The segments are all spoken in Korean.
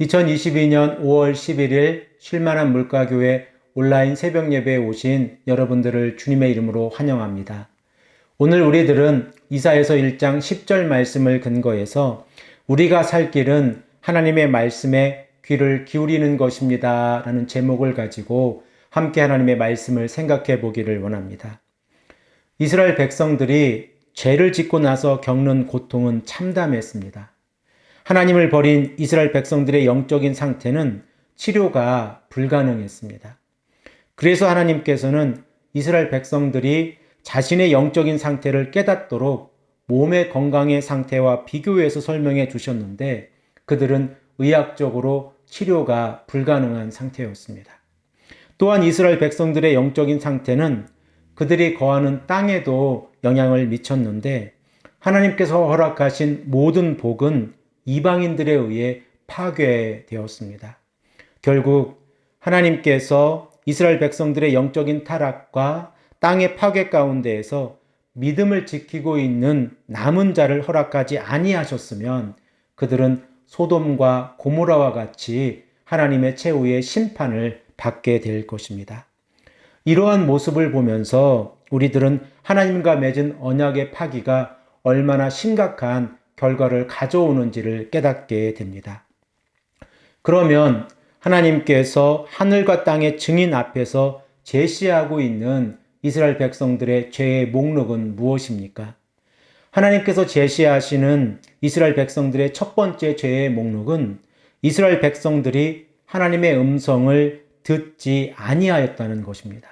2022년 5월 11일 쉴만한 물가교회 온라인 새벽 예배에 오신 여러분들을 주님의 이름으로 환영합니다. 오늘 우리들은 이사야서 1장 10절 말씀을 근거해서 우리가 살 길은 하나님의 말씀에 귀를 기울이는 것입니다 라는 제목을 가지고 함께 하나님의 말씀을 생각해 보기를 원합니다. 이스라엘 백성들이 죄를 짓고 나서 겪는 고통은 참담했습니다. 하나님을 버린 이스라엘 백성들의 영적인 상태는 치료가 불가능했습니다. 그래서 하나님께서는 이스라엘 백성들이 자신의 영적인 상태를 깨닫도록 몸의 건강의 상태와 비교해서 설명해 주셨는데 그들은 의학적으로 치료가 불가능한 상태였습니다. 또한 이스라엘 백성들의 영적인 상태는 그들이 거하는 땅에도 영향을 미쳤는데 하나님께서 허락하신 모든 복은 이방인들에 의해 파괴되었습니다. 결국 하나님께서 이스라엘 백성들의 영적인 타락과 땅의 파괴 가운데에서 믿음을 지키고 있는 남은 자를 허락하지 아니하셨으면 그들은 소돔과 고모라와 같이 하나님의 최후의 심판을 받게 될 것입니다. 이러한 모습을 보면서 우리들은 하나님과 맺은 언약의 파기가 얼마나 심각한 결과를 가져오는지를 깨닫게 됩니다. 그러면 하나님께서 하늘과 땅의 증인 앞에서 제시하고 있는 이스라엘 백성들의 죄의 목록은 무엇입니까? 하나님께서 제시하시는 이스라엘 백성들의 첫 번째 죄의 목록은 이스라엘 백성들이 하나님의 음성을 듣지 아니하였다는 것입니다.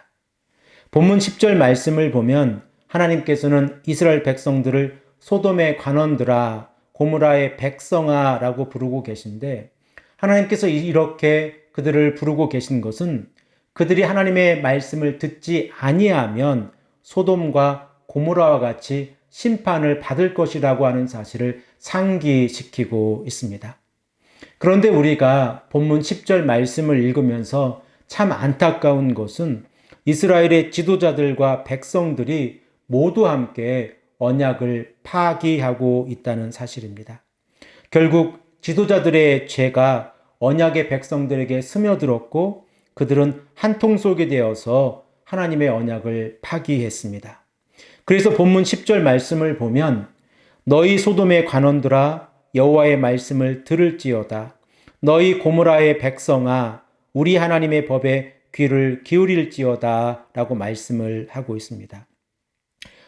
본문 10절 말씀을 보면 하나님께서는 이스라엘 백성들을 소돔의 관원들아, 고모라의 백성아 라고 부르고 계신데 하나님께서 이렇게 그들을 부르고 계신 것은 그들이 하나님의 말씀을 듣지 아니하면 소돔과 고모라와 같이 심판을 받을 것이라고 하는 사실을 상기시키고 있습니다. 그런데 우리가 본문 10절 말씀을 읽으면서 참 안타까운 것은 이스라엘의 지도자들과 백성들이 모두 함께 언약을 파기하고 있다는 사실입니다. 결국 지도자들의 죄가 언약의 백성들에게 스며들었고 그들은 한통속이 되어서 하나님의 언약을 파기했습니다. 그래서 본문 10절 말씀을 보면 너희 소돔의 관원들아 여호와의 말씀을 들을지어다. 너희 고모라의 백성아 우리 하나님의 법에 귀를 기울일지어다 라고 말씀을 하고 있습니다.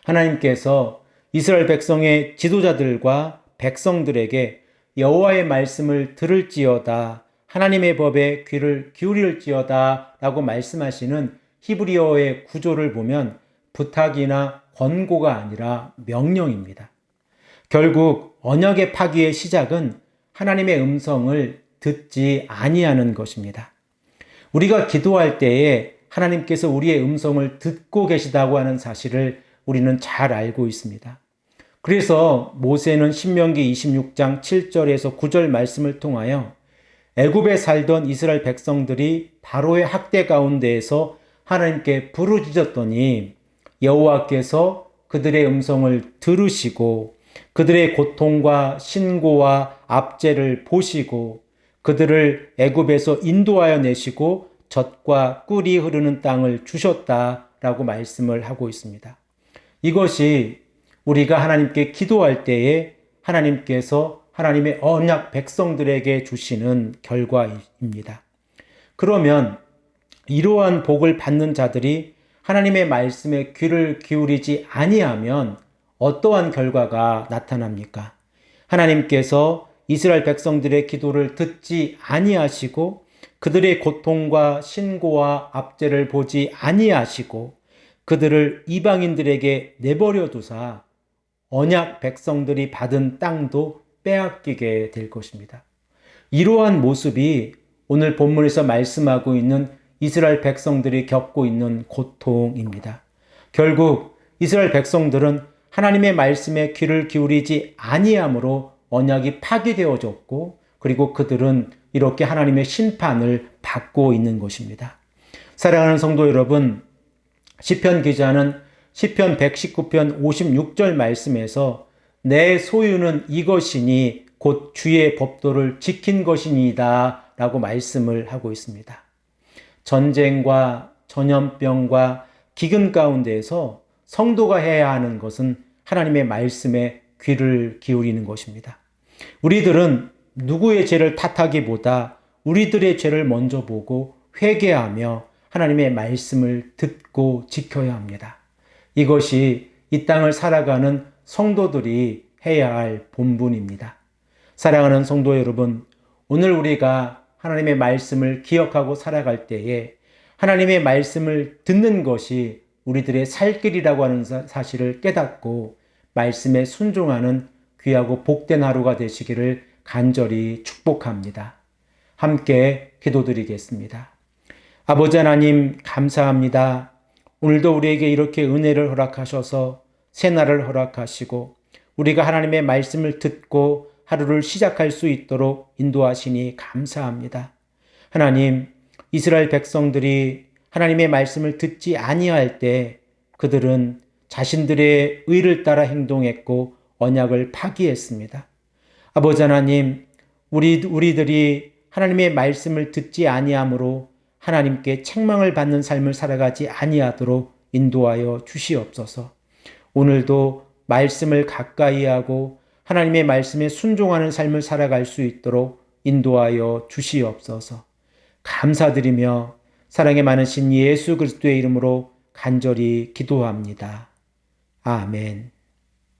하나님께서 이스라엘 백성의 지도자들과 백성들에게 여호와의 말씀을 들을지어다, 하나님의 법에 귀를 기울일지어다 라고 말씀하시는 히브리어의 구조를 보면 부탁이나 권고가 아니라 명령입니다. 결국 언약의 파기의 시작은 하나님의 음성을 듣지 아니하는 것입니다. 우리가 기도할 때에 하나님께서 우리의 음성을 듣고 계시다고 하는 사실을 우리는 잘 알고 있습니다. 그래서 모세는 신명기 26장 7절에서 9절 말씀을 통하여 애굽에 살던 이스라엘 백성들이 바로의 학대 가운데에서 하나님께 부르짖었더니 여호와께서 그들의 음성을 들으시고 그들의 고통과 신고와 압제를 보시고 그들을 애굽에서 인도하여 내시고 젖과 꿀이 흐르는 땅을 주셨다라고 말씀을 하고 있습니다. 이것이 우리가 하나님께 기도할 때에 하나님께서 하나님의 언약 백성들에게 주시는 결과입니다. 그러면 이러한 복을 받는 자들이 하나님의 말씀에 귀를 기울이지 아니하면 어떠한 결과가 나타납니까? 하나님께서 이스라엘 백성들의 기도를 듣지 아니하시고 그들의 고통과 신고와 압제를 보지 아니하시고 그들을 이방인들에게 내버려 두사 언약 백성들이 받은 땅도 빼앗기게 될 것입니다. 이러한 모습이 오늘 본문에서 말씀하고 있는 이스라엘 백성들이 겪고 있는 고통입니다. 결국 이스라엘 백성들은 하나님의 말씀에 귀를 기울이지 아니함으로 언약이 파기되어졌고 그리고 그들은 이렇게 하나님의 심판을 받고 있는 것입니다. 사랑하는 성도 여러분, 시편 기자는 시편 119편 56절 말씀에서 내 소유는 이것이니 곧 주의 법도를 지킨 것이니이다 라고 말씀을 하고 있습니다. 전쟁과 전염병과 기근 가운데에서 성도가 해야 하는 것은 하나님의 말씀에 귀를 기울이는 것입니다. 우리들은 누구의 죄를 탓하기보다 우리들의 죄를 먼저 보고 회개하며 하나님의 말씀을 듣고 지켜야 합니다. 이것이 이 땅을 살아가는 성도들이 해야 할 본분입니다. 사랑하는 성도 여러분, 오늘 우리가 하나님의 말씀을 기억하고 살아갈 때에 하나님의 말씀을 듣는 것이 우리들의 살 길이라고 하는 사실을 깨닫고 말씀에 순종하는 귀하고 복된 하루가 되시기를 간절히 축복합니다. 함께 기도드리겠습니다. 아버지 하나님 감사합니다. 오늘도 우리에게 이렇게 은혜를 허락하셔서 새날을 허락하시고 우리가 하나님의 말씀을 듣고 하루를 시작할 수 있도록 인도하시니 감사합니다. 하나님, 이스라엘 백성들이 하나님의 말씀을 듣지 아니할 때 그들은 자신들의 의를 따라 행동했고 언약을 파기했습니다. 아버지 하나님, 우리들이 하나님의 말씀을 듣지 아니함으로 하나님께 책망을 받는 삶을 살아가지 아니하도록 인도하여 주시옵소서. 오늘도 말씀을 가까이 하고 하나님의 말씀에 순종하는 삶을 살아갈 수 있도록 인도하여 주시옵소서. 감사드리며 사랑에 많으신 예수 그리스도의 이름으로 간절히 기도합니다. 아멘.